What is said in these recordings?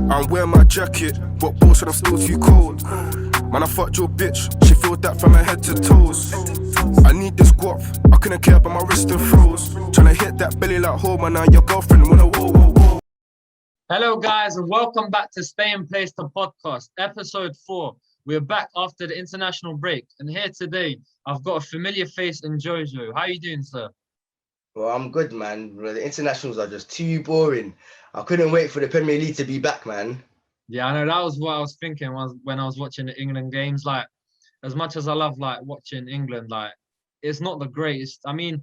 I'm wearing my jacket, but boss said I'm still too cold. Man, I fucked your bitch, she feel that from her head to toes. I need this guap, I couldn't care about my wrist and froze. Tryna hit that belly like home, and now your girlfriend wanna whoa, whoa, whoa. Hello, guys, and welcome back to Stay in Place, the podcast, episode 4. We're back after the international break, and here today, I've got a familiar face in Jojo. How are you doing, sir? Well, I'm good, man. The internationals are just too boring. I couldn't wait for the Premier League to be back, man. Yeah, I know that was what I was thinking when I was watching the England games. Like, as much as I love watching England, it's not the greatest. I mean,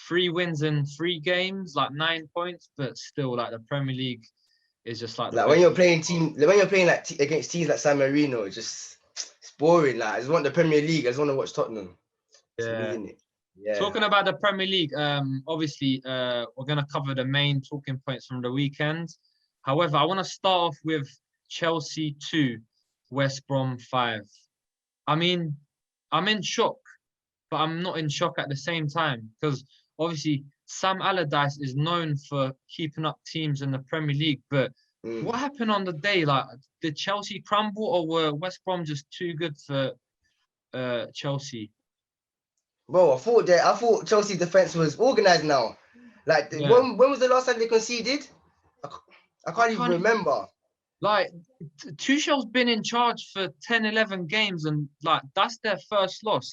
3 wins in 3 games, 9 points, but still, the Premier League is just the when you're playing against teams like San Marino, it's boring. I just want the Premier League. I just want to watch Tottenham. Yeah. Me, yeah. Talking about the Premier League, obviously, we're going to cover the main talking points from the weekend. However, I want to start off with Chelsea 2, West Brom 5. I mean, I'm in shock, but I'm not in shock at the same time because obviously Sam Allardyce is known for keeping up teams in the Premier League. But what happened on the day? Did Chelsea crumble, or were West Brom just too good for Chelsea? Bro, I thought Chelsea's defense was organized now. When was the last time they conceded? I can't even remember. Tuchel's been in charge for 10, 11 games, and that's their first loss.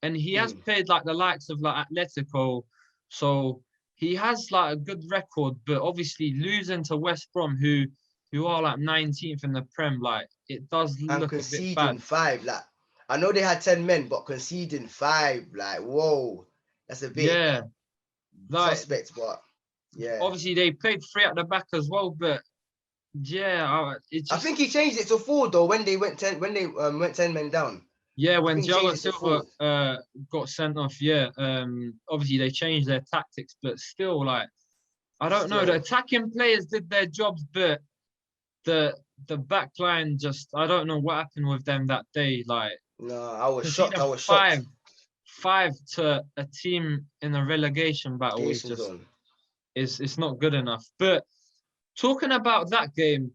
And he has played the likes of Atletico, so he has a good record. But obviously losing to West Brom, who are 19th in the Prem, it does look a bit bad. Conceding 5, I know they had 10 men, but conceding 5, whoa, that's a bit suspect. But yeah, obviously they played 3 at the back as well, but. Yeah, I think he changed it to 4 though when they went 10 men down. Yeah, when Thiago Silva got sent off. Yeah, obviously they changed their tactics, but still, I don't know. The attacking players did their jobs, but the back line I don't know what happened with them that day. No, I was shocked. I was shocked. 5 to a team in a relegation battle it's not good enough. But talking about that game,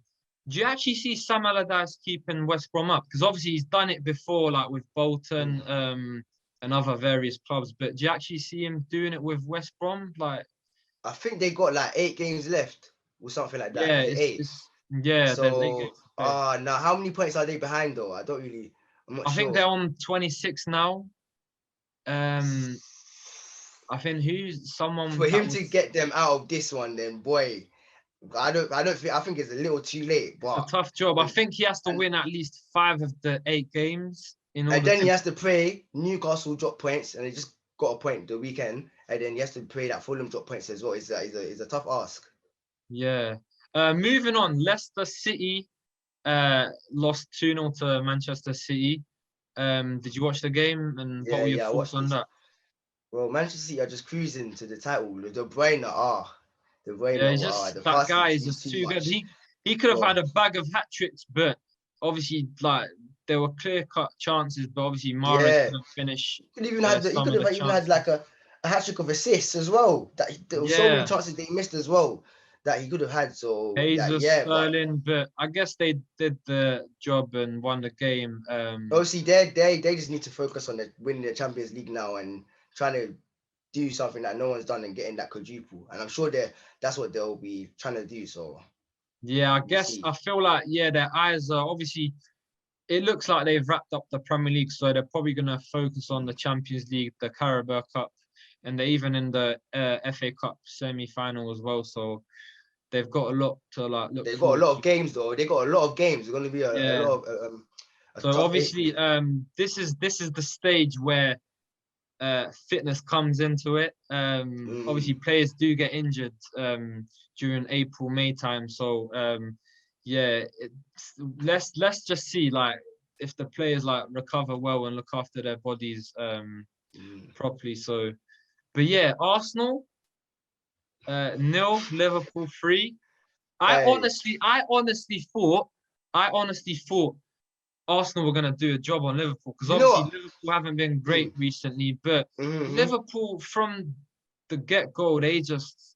do you actually see Sam Allardyce keeping West Brom up? Because obviously he's done it before, with Bolton and other various clubs. But do you actually see him doing it with West Brom? I think they got 8 games left or something like that. Yeah, 8. So now how many points are they behind though? I'm not sure. I think they're on 26 now. I think for him to get them out of this one, then boy. I think it's a little too late, but it's a tough job. I think he has to win at least 5 of the 8 games and then he has to pray Newcastle drop points, and they just got a point the weekend, and then he has to pray that Fulham drop points as well. It's a tough ask. Yeah. Moving on, Leicester City lost 2-0 to Manchester City. Did you watch the game, and what were your thoughts on that? Well, Manchester City are just cruising to the title. De Bruyne that guy is just too good. He could have had a bag of hat tricks, but obviously, there were clear-cut chances. But obviously, Mahrez couldn't finish. He could have even had a hat trick of assists as well. There were so many chances they missed as well that he could have had. So Sterling, but I guess they did the job and won the game. Obviously, they just need to focus on winning the Champions League now and trying to do something that no one's done and getting that quadruple, and I'm sure that's what they'll be trying to do. So yeah, I feel their eyes are obviously. It looks like they've wrapped up the Premier League, so they're probably going to focus on the Champions League, the Carabao Cup, and they're even in the FA Cup semi-final as well. So they've got a lot to look. They've got a lot of games though. They got a lot of games. It's going to be a lot of. So obviously, this is the stage where. Fitness comes into it. Obviously, players do get injured during April, May time. So, let's just see if the players recover well and look after their bodies properly. So, but yeah, Arsenal 0, Liverpool 3. I honestly thought Arsenal were going to do a job on Liverpool because obviously Liverpool haven't been great recently, but Liverpool from the get-go, they just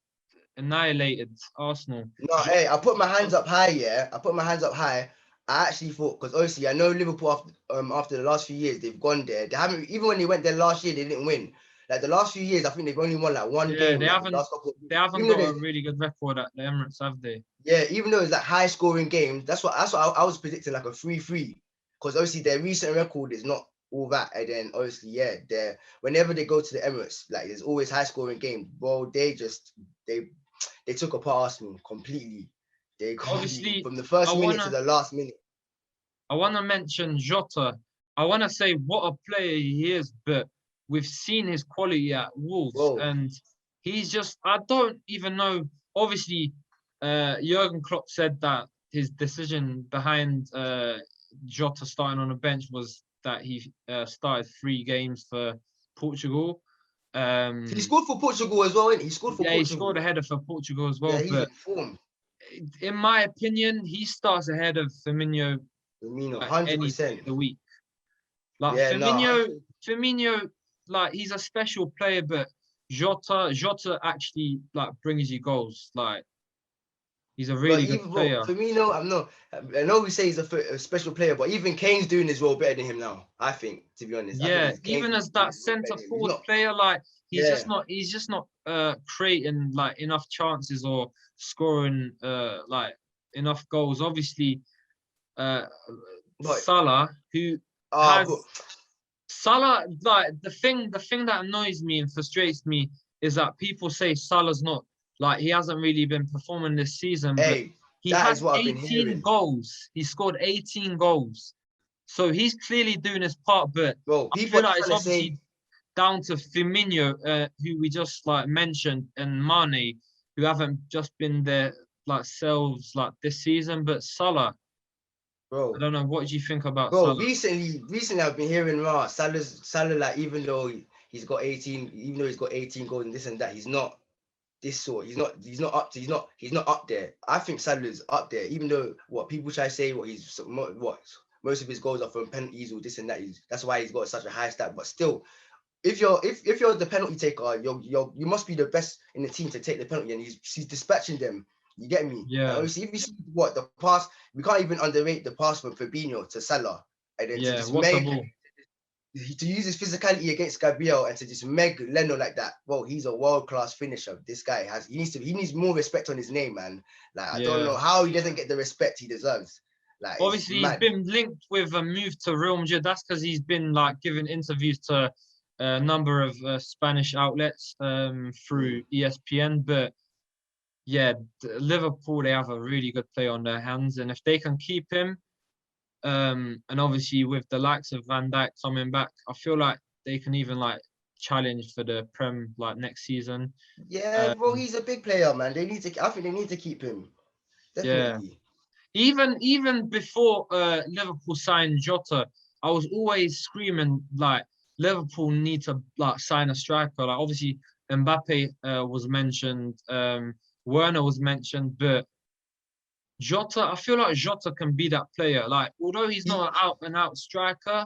annihilated Arsenal. No, hey, I put my hands up high. Yeah, I put my hands up high. I actually thought because obviously I know Liverpool after the last few years they've gone there. They haven't even when they went there last year they didn't win. Like the last few years, I think they've only won like one Yeah, game. they Like, the haven't last couple. they haven't Even though got a there's really good record at the Emirates, have they? Yeah, even though it's like high scoring games, that's what I was predicting like a 3-3. Because obviously their recent record is not all that. And then obviously, yeah, they're whenever they go to the Emirates, like there's always high scoring games. Well, they took apart Arsenal completely. They completely Obviously, from the I first minute to wanna the last minute. I wanna mention Jota. I wanna say what a player he is, but we've seen his quality at Wolves, Bro, and he's just I don't even know. Obviously, Jurgen Klopp said that his decision behind Jota starting on the bench was that he started 3 games for Portugal. he scored for Portugal as well, innit? He scored for Yeah, he scored Portugal. a header for Portugal as Yeah, well, he's but in form. in my opinion, he starts ahead of Firmino Firmino, like any day 100%. of the week. Like Yeah, no, Firmino, like he's a special player, but Jota actually like brings you goals. Like he's a but really good even bro, player. Firmino, I know we say he's a special player, but even Kane's doing his role better than him now. I think, to be honest, I think Yeah, he's Kane's even doing as that his role better centre than him. He's forward not. player, like Yeah, he's just not creating like enough chances or scoring like enough goals. Obviously, uh but Salah, who bro, has Salah, like the thing that annoys me and frustrates me is that people say Salah's not like he hasn't really been performing this season, but hey, he that had is what I've been 18 hearing, goals. He scored 18 goals. So he's clearly doing his part, but bro. I People feel are like it's trying to say, obviously down to Firmino, who we just like mentioned, and Mane, who haven't just been their like selves like this season. But Salah, I bro, don't know. What do you think about bro. Salah? Recently, I've been hearing Salah, like even though he's got 18, even though he's got 18 goals and this and that, he's not this sort. He's not up there. I think Salah's up there, even though what people try to say what most of his goals are from penalties or this and that. That's why he's got such a high stat. But still, if you're the penalty taker, you must be the best in the team to take the penalty, and he's dispatching them. You get me? And Yeah, obviously, if you see what the pass, we can't even underrate the pass from Fabinho to Salah, and then to yeah. just What's the make ball? to use his physicality against Gabriel and to just meg Leno like that. Well, he's a world class finisher. This guy he needs more respect on his name, man. Like I don't Yeah. know how he doesn't get the respect he deserves. Like it's Obviously, he's mad. been linked with a move to Real Madrid. That's because he's been like giving interviews to a number of Spanish outlets through Mm. ESPN. But yeah, Liverpool, they have a really good player on their hands, and if they can keep him, and obviously with the likes of Van Dijk coming back, I feel like they can even like challenge for the Prem like next season. Yeah, bro, Um, he's a big player, man. I think they need to keep him. yeah, Definitely. even before Liverpool signed Jota, I was always screaming like Liverpool need to like sign a striker. Like obviously Mbappe was mentioned, Werner was mentioned, but Jota, I feel like Jota can be that player. Like although he's He not an out and out striker,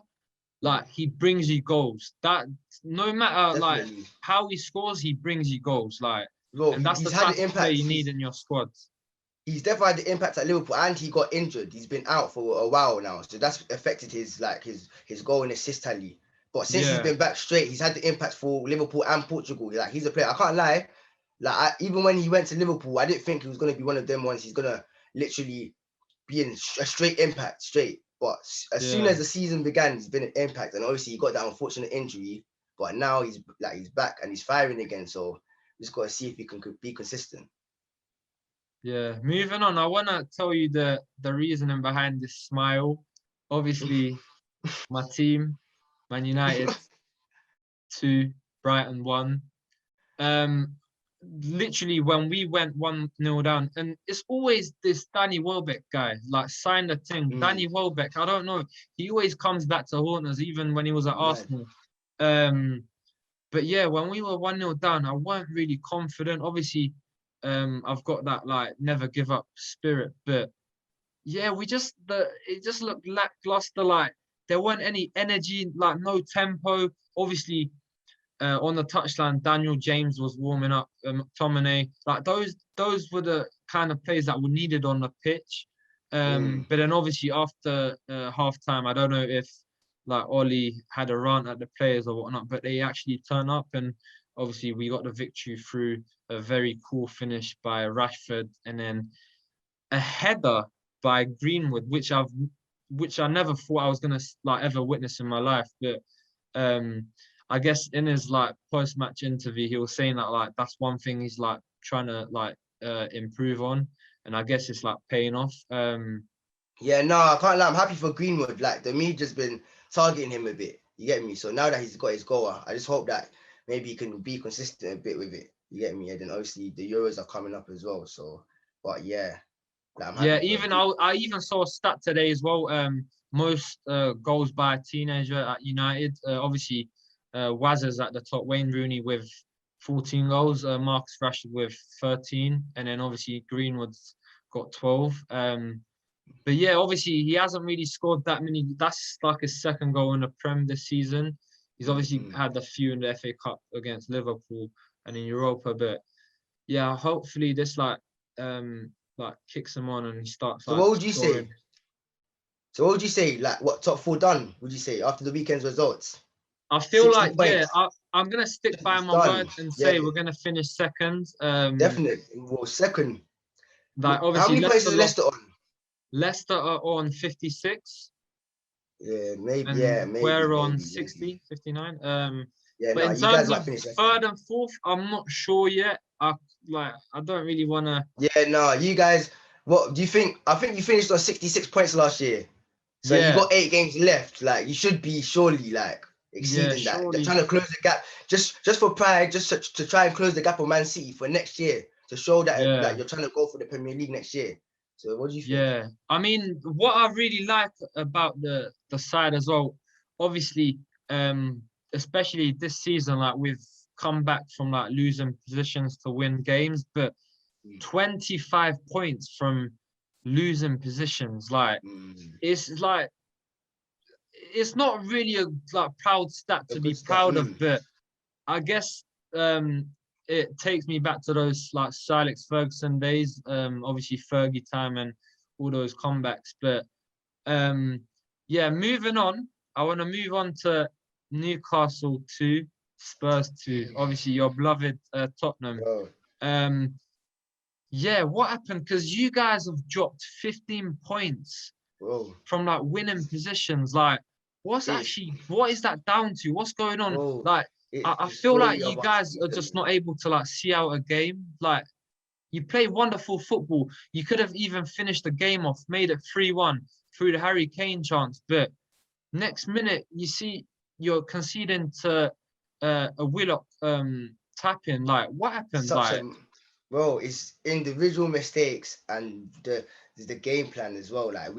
like he brings you goals. That no matter like definitely, how he scores, he brings you goals. Like, bro. and that's the He's had type the of player impact. you need in your squad. He's definitely had the impact at Liverpool, and he got injured. He's been out for a while now, so that's affected his goal and assist tally. But since he's Yeah, been back straight, he's had the impact for Liverpool and Portugal. Like he's a player. I can't lie. Even when he went to Liverpool, I didn't think he was gonna be one of them ones. He's gonna literally be in a straight impact, straight. But as soon yeah. as the season began, he's been an impact, and obviously he got that unfortunate injury. But now he's back and he's firing again. So we just gotta see if he can be consistent. Yeah, moving on. I want to tell you the reasoning behind this smile. Obviously, my team, Man United 2, Brighton 1. Um, Literally when we went 1-0 down, and it's always this Danny Welbeck guy, like signed a thing. Danny Welbeck, I don't know. He always comes back to haunt us, even when he was at Man, Arsenal. Um, but yeah, when we were 1-0 down, I weren't really confident. Obviously, I've got that like never give up spirit, but yeah, it just looked lackluster. Like there weren't any energy, like no tempo. Obviously, on the touchline, Daniel James was warming up, McTominay. Like those were the kind of plays that were needed on the pitch. But then obviously after halftime, I don't know if like Ollie had a rant at the players or whatnot, but they actually turned up, and obviously we got the victory through a very cool finish by Rashford, and then a header by Greenwood, which I never thought I was gonna like ever witness in my life. But I guess in his like post-match interview, he was saying that like that's one thing he's like trying to like improve on, and I guess it's like paying off. Yeah, no, I can't lie. I'm happy for Greenwood. Like the media's been targeting him a bit. You get me? So now that he's got his goal, I just hope that maybe he can be consistent a bit with it. You get me? And then obviously the Euros are coming up as well. So, but yeah, like, I'm Yeah, happy for even Greenwood. I even saw a stat today as well. Most goals by a teenager at United. Obviously, Wazza's at the top. Wayne Rooney with 14 goals. Marcus Rashford with 13, and then obviously Greenwood's got 12. But yeah, obviously he hasn't really scored that many. That's like his second goal in the Prem this season. He's obviously had a few in the FA Cup against Liverpool and in Europa. But yeah, hopefully this like kicks him on and he starts So like what would you scoring. say? So what would you say? Like what top four done? Would you say after the weekend's results? I feel 60 like yeah, points. I'm gonna stick by It's my word done. and Yeah, say we're gonna finish second. definitely. Well, second. Like How obviously many points Leicester is lost. Leicester on? Leicester are on 56 Yeah, maybe. and Yeah, maybe, we're on maybe, maybe. 60, 59. Yeah, But no, in you guys terms might of finish second. third and fourth, I'm not sure yet. I don't really wanna. Yeah, no, you guys. What do you think? I think you finished on 66 points last year. So you Yeah, got 8 games left. Like you should be surely like yeah, exceeding that. They're surely. trying to close the gap. Just for pride, just to try and close the gap on Man City for next year. To show that Yeah, like you're trying to go for the Premier League next year. So what do you think? yeah. I mean, what I really like about the side as well, obviously, especially this season, like we've come back from like losing positions to win games, but Mm, 25 points from losing positions, like mm, it's like it's not really a like proud stat a to good be start. proud of, but I guess it takes me back to those like Sir Alex Ferguson days, obviously Fergie time and all those comebacks. But yeah, moving on, I want to move on to Newcastle 2, Spurs 2. Obviously, your beloved Tottenham. Bro, Um, yeah, what happened? Because you guys have dropped 15 points bro, from like winning positions. Like, it's what is that down to? What's going on? bro, Like, it's I the feel like story you of our guys are season, just man. not able to like see out a game. Like, you play wonderful football. You could have even finished the game off, made it 3-1 through the Harry Kane chance. But next minute, you see you're conceding to a Willock tap in. Like, what happened? Such Like, a bro, it's individual mistakes and the game plan as well. Like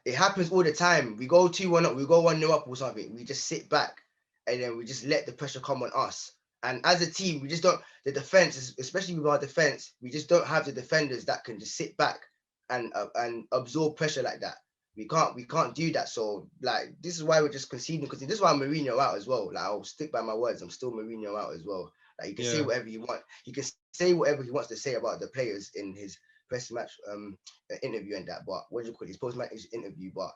it happens all the time. We go 2-1 up, we go 1-0 up or something. We just sit back and then we just let the pressure come on us. And as a team, we just don't the defense, especially with our defense, we just don't have the defenders that can just sit back and absorb pressure like that. We can't do that. So like this is why we're just conceding because this is why I'm Mourinho out as well. Like I'll stick by my words. I'm still Mourinho out as well. Like you can say yeah, whatever you want. You can say whatever he wants to say about the players in his press match interview and that. But what do you call it? His post match interview. But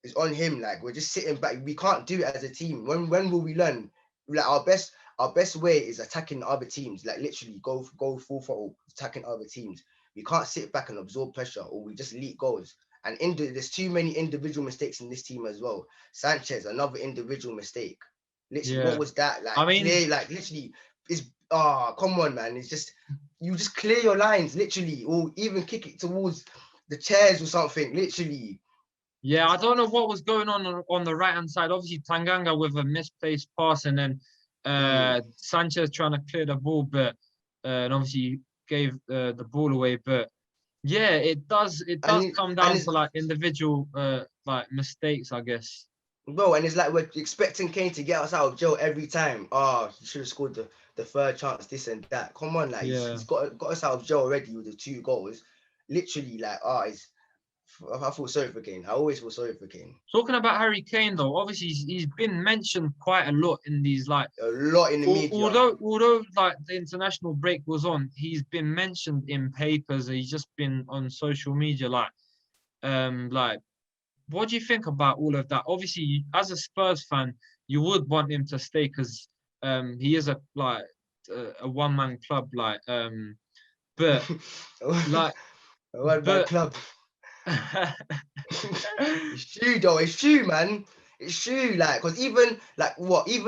it's on him. Like we're just sitting back. We can't do it as a team. When will we learn? Like our best way is attacking other teams. Like literally go full throttle attacking other teams. We can't sit back and absorb pressure, or we just leak goals. And there's too many individual mistakes in this team as well. Sanchez, another individual mistake. Literally, what yeah. was that? I Like mean, clear, like literally, it's come on, man. It's just you just clear your lines, literally, or even kick it towards the chairs or something. Literally, yeah, I don't know what was going on the right hand side. Obviously, Tanganga with a misplaced pass, and then mm. Sanchez trying to clear the ball, but and obviously gave the ball away. But yeah, it does and come and down it's to like individual like mistakes, I guess. bro, and it's like we're expecting Kane to get us out of jail every time. Oh, he should have scored the third chance, this and that. Come on, like he's, Yeah, he's got us out of jail already with the 2 goals. Literally, like, it's I feel sorry for Kane. I always feel sorry for Kane. Talking about Harry Kane though, obviously he's been mentioned quite a lot in these like. A lot in the media. Although like the international break was on, he's been mentioned in papers. He's just been on social media. Like, what do you think about all of that? Obviously, as a Spurs fan, you would want him to stay because he is a one-man club. But like, a one-man but club. It's true though. It's true, man. It's true. Like, cause even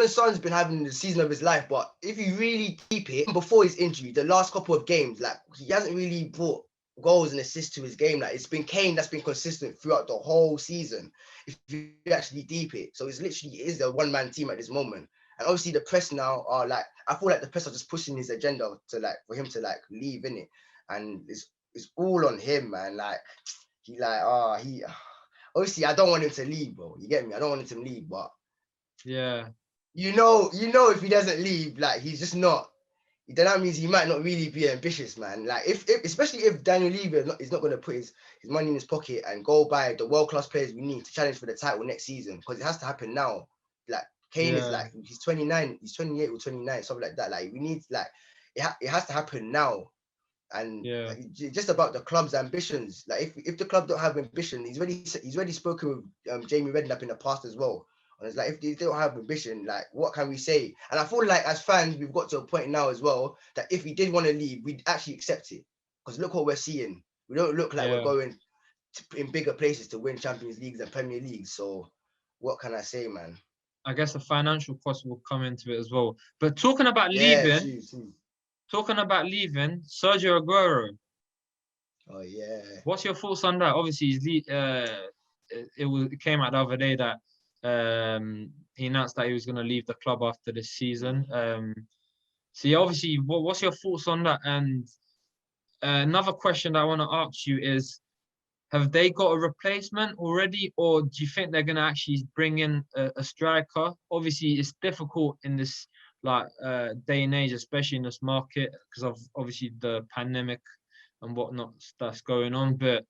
Son's been having the season of his life. But if you really deep it, before his injury, the last couple of games, like he hasn't really brought goals and assists to his game. Like it's been Kane that's been consistent throughout the whole season. If you actually deep it, so it is a one-man team at this moment. And obviously the press now are like, I feel like the press are just pushing his agenda to like for him to like leave in it, and it's all on him, man. Like he obviously I don't want him to leave, bro. You get me? I don't want him to leave, but yeah, you know, if he doesn't leave, like he's just not. Then that means he might not really be ambitious, man. Like if especially if Daniel Levy is not going to put his money in his pocket and go buy the world-class players we need to challenge for the title next season, because it has to happen now. Like Kane is like, he's 29, he's 28 or 29, something like that. Like we need, like it has to happen now. And just about the club's ambitions. Like if the club don't have ambition, he's already spoken with Jamie Redknapp in the past as well. And it's like, if they don't have ambition, like what can we say? And I feel like as fans, we've got to a point now as well that if we did want to leave, we'd actually accept it. Because look what we're seeing. We don't look like we're going in bigger places to win Champions Leagues and Premier Leagues. So what can I say, man? I guess the financial cost will come into it as well. But talking about leaving, Sergio Aguero. Oh yeah. What's your thoughts on that? Obviously, it came out the other day that he announced that he was going to leave the club after this season. So yeah, obviously, what's your thoughts on that? And another question that I want to ask you is, have they got a replacement already, or do you think they're going to actually bring in a striker? Obviously, it's difficult in this day and age, especially in this market, because of obviously the pandemic and whatnot that's going on. But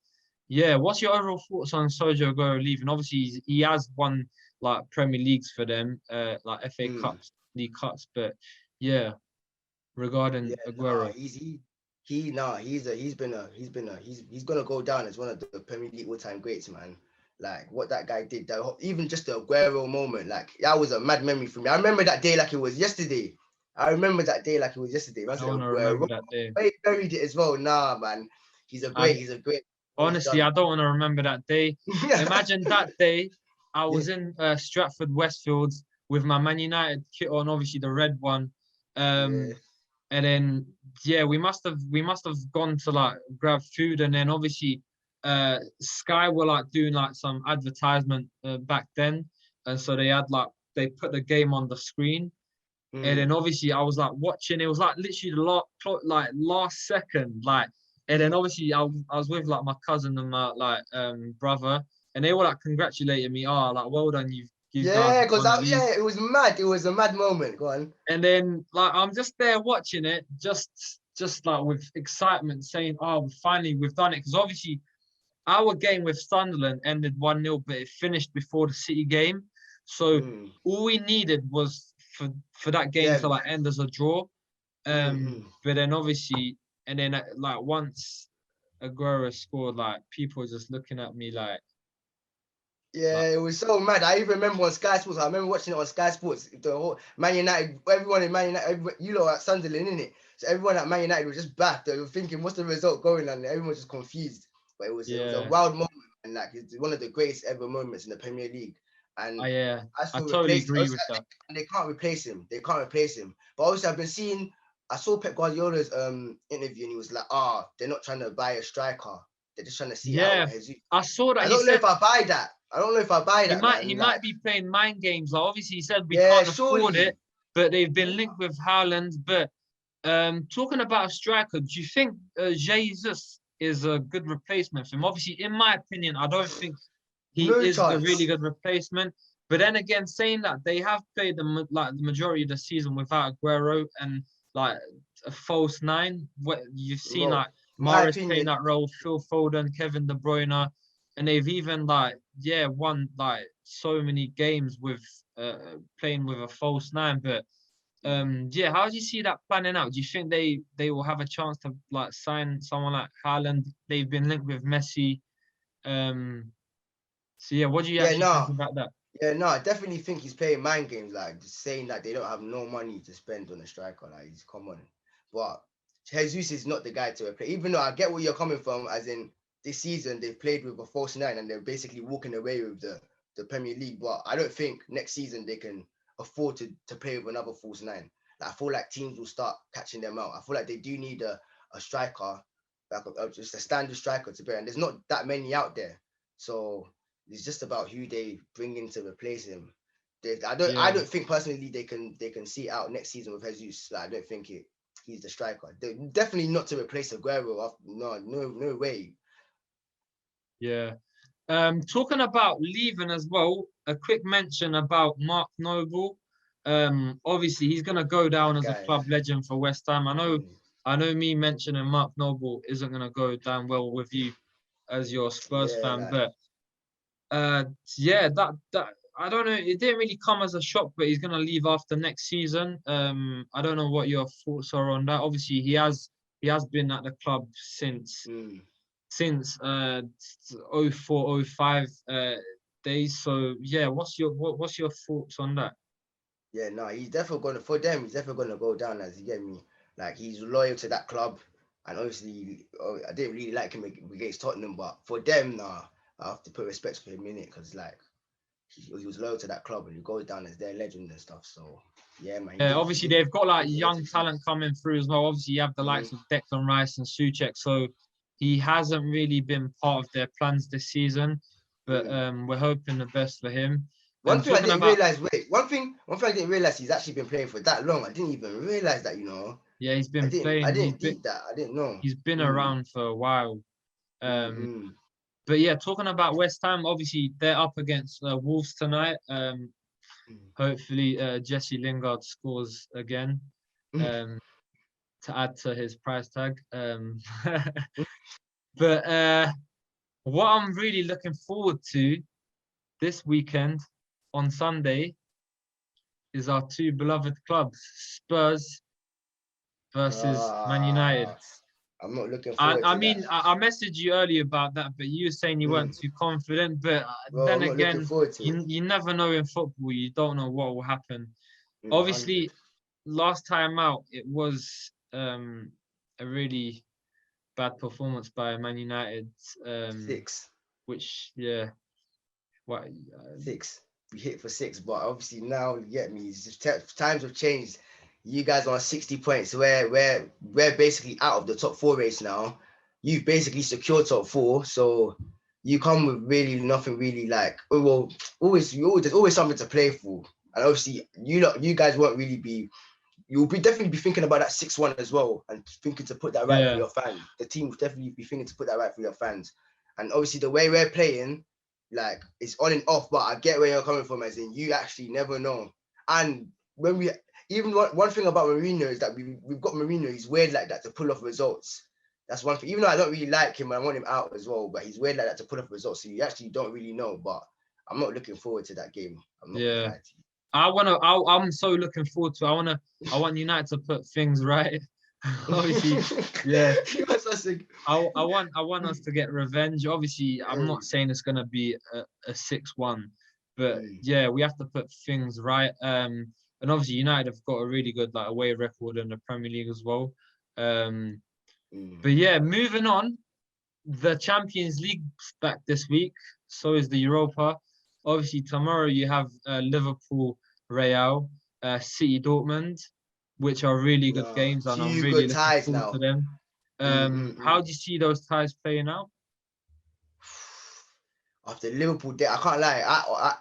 yeah, what's your overall thoughts on Sergio Aguero leaving? Obviously, he has won like Premier Leagues for them, like FA Cups, League Cups. But yeah, regarding Aguero, he's gonna go down as one of the Premier League all-time greats, man. Like what that guy did, even just the Aguero moment, like that was a mad memory for me. I remember that day like it was yesterday. I remember that day like it was yesterday. I don't remember that day. He buried it as well. Nah, man, he's a great. Honestly, I don't want to remember that day. Imagine that day. I was in Stratford Westfields with my Man United kit on, obviously the red one. And then we must have gone to like grab food, and then obviously Sky were like doing like some advertisement back then, and so they put the game on the screen. And then obviously I was like watching. It was like literally the last second, like. And then obviously I was with like my cousin and my brother, and they were like congratulating me. Oh, like well done, you've yeah, because it was mad. It was a mad moment. Go on. And then like I'm just there watching it, just like with excitement, saying, "Oh, finally we've done it." Because obviously our game with Sunderland ended 1-0, but it finished before the City game. So all we needed was for that game to like end as a draw. But then obviously, and then like once Aguero scored, like people were just looking at me like. Yeah, it was so mad. I even remember on Sky Sports. I remember watching it on Sky Sports. The whole Man United, everyone in Man United, you lot at Sunderland, innit? So everyone at Man United was just back. They were thinking, what's the result going on? Everyone was just confused. But it was a wild moment, and like it's one of the greatest ever moments in the Premier League. And I totally agree with that. And they can't replace him. But obviously, I saw Pep Guardiola's interview, and he was like, they're not trying to buy a striker. They're just trying to see how Jesus. I saw that. I don't know if I buy that. He might be playing mind games. Like, obviously, he said we can't afford it, but they've been linked with Haaland. But talking about a striker, do you think Jesus is a good replacement for him? Obviously, in my opinion, I don't think he is a really good replacement. But then again, saying that, they have played the majority of the season without Aguero and like a false nine. What you've seen, like Mahrez playing that role, Phil Foden, Kevin De Bruyne. and they've even like won like so many games with playing with a false nine. But how do you see that planning out? Do you think they will have a chance to like sign someone like Haaland? They've been linked with Messi. So yeah, what do you Yeah, actually think no. about that? Yeah, no, I definitely think he's playing mind games, like just saying that they don't have no money to spend on a striker. Like, he's come on. But Jesus is not the guy to replace. Even though I get where you're coming from, as in this season they've played with a false nine and they're basically walking away with the Premier League. But I don't think next season they can afford to play with another false nine. Like, I feel like teams will start catching them out. I feel like they do need a striker, like just a standard striker to bear. And there's not that many out there. So it's just about who they bring in to replace him. I Yeah. don't think personally they can see it out next season with Jesus. Like, I don't think he's the striker. They're definitely not to replace Aguero. No way. Yeah. Talking about leaving as well, a quick mention about Mark Noble. Obviously he's gonna go down as a Guy. club legend for West Ham. Mm. I know me mentioning Mark Noble isn't gonna go down well with you as your Spurs Yeah, fan, like, but that I don't know. It didn't really come as a shock, but he's gonna leave after next season. I don't know what your thoughts are on that. Obviously, he has been at the club mm. since 04, 05 days. So yeah, what's your thoughts on that? Yeah, no, he's definitely gonna for them. He's definitely gonna go down, as you get me. Like, he's loyal to that club, and obviously, I didn't really like him against Tottenham, but for them, nah, I have to put respect for him in it, because like he was loyal to that club and he goes down as their legend and stuff. So yeah, man, he Obviously, did they've got like a lot young to see. talent coming through as well. Obviously, you have the Mhm. likes of Declan Rice and Suchek. So he hasn't really been part of their plans this season, but Mm. we're hoping the best for him. One thing I Talking didn't about realize. Wait, one thing I didn't realize, he's actually been playing for that long. I didn't even realize that. yeah, he's been I playing. didn't deep that. I didn't know. He's been Mm, around for a while. Um, mm, but yeah, talking about West Ham, obviously they're up against Wolves tonight. Hopefully, Jesse Lingard scores again mm. to add to his price tag. But what I'm really looking forward to this weekend on Sunday is our two beloved clubs, Spurs versus Man United. Ah, I'm not looking forward I to that. mean, I messaged you earlier about that, but you were saying you Mm. weren't too confident. But Bro, then I'm not looking again, forward to it. you never know in football. You don't know what will happen. 100. Obviously, last time out, it was a really bad performance by Man United, Six. which, yeah, what, 6. We hit for 6, but obviously now you get me. It's just times have changed. You guys are on 60 points. We're basically out of the top 4 race now. You've basically secured top 4, so you come with really nothing really like. Well, there's always something to play for, and obviously you guys won't really be. You'll be definitely be thinking about that 6-1 as well, and thinking to put that right for yeah, your fans. The team will definitely be thinking to put that right for your fans, and obviously the way we're playing, like, it's on and off, but I get where you're coming from, as in you actually never know. And when we even one thing about Mourinho is that we've got Mourinho, he's weird like that to pull off results. That's one thing. Even though I don't really like him and I want him out as well, but he's weird like that to pull off results. So you actually don't really know. But I'm not looking forward to that game. I'm not gonna yeah. lie to you. I'm so looking forward to. I want United to put things right. Obviously, yeah. I want us to get revenge. Obviously, I'm not saying it's gonna be a 6-1, but yeah, we have to put things right. And obviously United have got a really good like away record in the Premier League as well. But yeah, moving on, the Champions League's back this week. So is the Europa. Obviously, tomorrow you have Liverpool, Real, City, Dortmund, which are really good games, and I'm Two really good looking ties forward to now. them. How do you see those ties playing out? After Liverpool, I can't lie.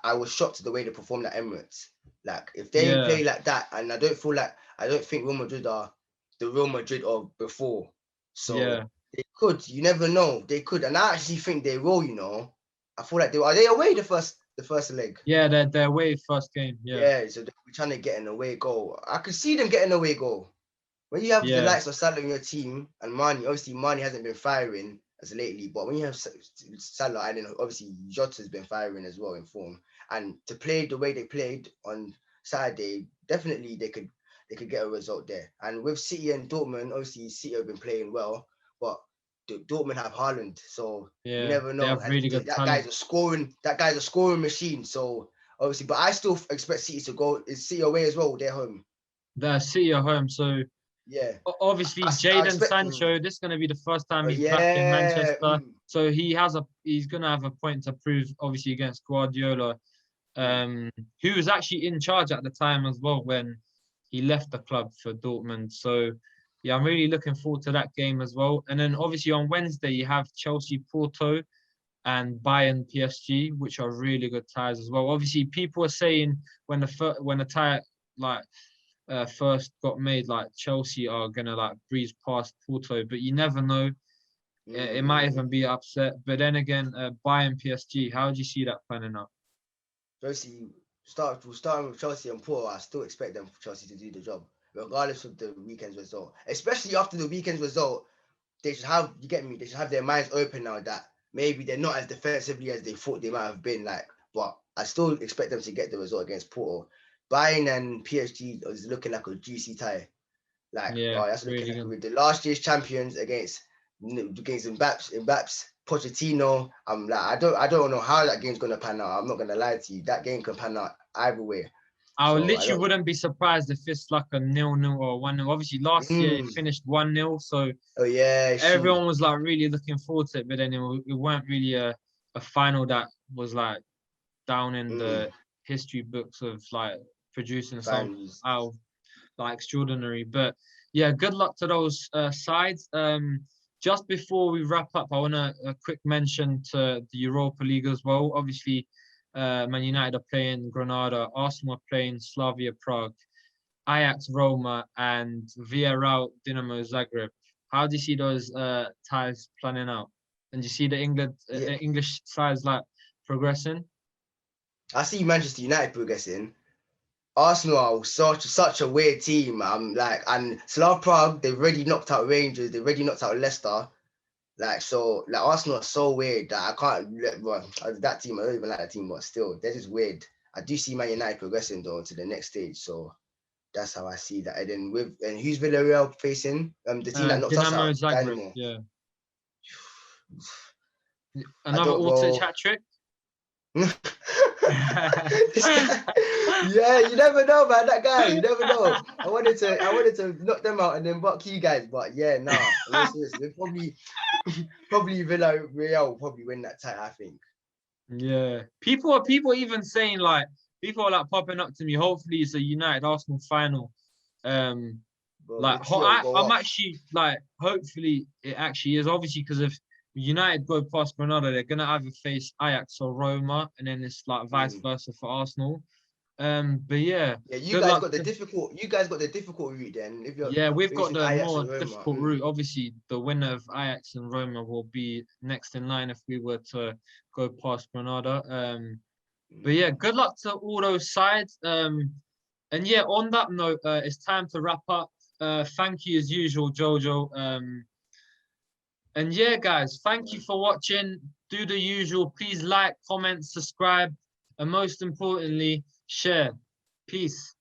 I was shocked at the way they performed at Emirates. Like, if they Yeah, play like that, and I don't think Real Madrid are the Real Madrid of before. So yeah, they could. You never know. They could, and I actually think they will. I feel like are they away the first leg. yeah. They're away first game. Yeah, Yeah, so they're trying to get an away goal. I could see them getting an away goal. When you have the yeah, likes of Salah in your team and Mane, obviously Mane hasn't been firing as lately. But when you have Salah, and then obviously Jota's been firing as well in form, and to play the way they played on Saturday, definitely they could get a result there. And with City and Dortmund, obviously City have been playing well, but Dortmund have Haaland, so you never they know. have really good that talent. guy's a scoring machine. So obviously, but I still expect City to go. Is City away as well? They're home. They're City at home, so Yeah. obviously Jadon Sancho. This is going to be the first time he's back in Manchester, so he's going to have a point to prove, obviously, against Guardiola, who was actually in charge at the time as well when he left the club for Dortmund. So yeah, I'm really looking forward to that game as well. And then obviously on Wednesday you have Chelsea Porto and Bayern PSG, which are really good ties as well. Obviously, people are saying when the tie first got made, like Chelsea are gonna like breeze past Porto, but you never know. It might even be upset. But then again, Bayern PSG, how do you see that panning out? Chelsea starting with Chelsea and Porto. I still expect them for Chelsea to do the job, regardless of the weekend's result. Especially after the weekend's result, they should have They should have their minds open now that maybe they're not as defensively as they thought they might have been. But I still expect them to get the result against Porto. Bayern and PSG is looking like a juicy tie. That's looking really like with the last year's champions against Mbappé, Pochettino. I don't know how that game's gonna pan out. I'm not gonna lie to you. That game can pan out either way. I literally wouldn't be surprised if it's like a 0-0 or 1-0. Obviously, last year it finished 1-0, so everyone was like really looking forward to it. But then it weren't really a final that was like down in the history books of like producing something out of like extraordinary. But yeah, good luck to those sides. Just before we wrap up, I want a quick mention to the Europa League as well. Obviously, Man United are playing Granada, Arsenal are playing Slavia Prague, Ajax Roma, and Villarreal Dinamo Zagreb. How do you see those ties planning out? And do you see the English sides like progressing? I see Manchester United progressing. Arsenal are such a weird team. And Slavia Prague, they've already knocked out Rangers, they've already knocked out Leicester. Arsenal are so weird that I can't that team. I don't even like that team, but still, they're just weird. I do see Man United progressing though to the next stage, so that's how I see that. And then who's Villarreal facing? The team that knocked us out. Zagreb, yeah. Another Ortiz hat trick. Yeah, you never know, man. That guy, you never know. I wanted to knock them out and then buck you guys, but yeah, nah. Listen, probably Villarreal will probably win that tie, I think. Yeah, people even saying people are like popping up to me. Hopefully, it's a United Arsenal final. I'm actually like, hopefully it actually is. Obviously, because if United go past Granada, they're gonna either face Ajax or Roma, and then it's like vice versa for Arsenal. But yeah, you guys got the difficult route then. We've got the more difficult route. Obviously, the winner of Ajax and Roma will be next in line if we were to go past Granada. But yeah, good luck to all those sides. And yeah, on that note, it's time to wrap up. Thank you as usual, Jojo. And yeah, guys, thank you for watching. Do the usual. Please like, comment, subscribe, and most importantly, share. Peace.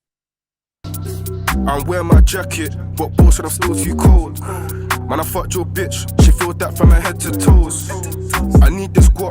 I'm wearing my jacket, but boss said I'm still too cold. Man, I fucked your bitch. She filled that from her head to toes. I need this guap.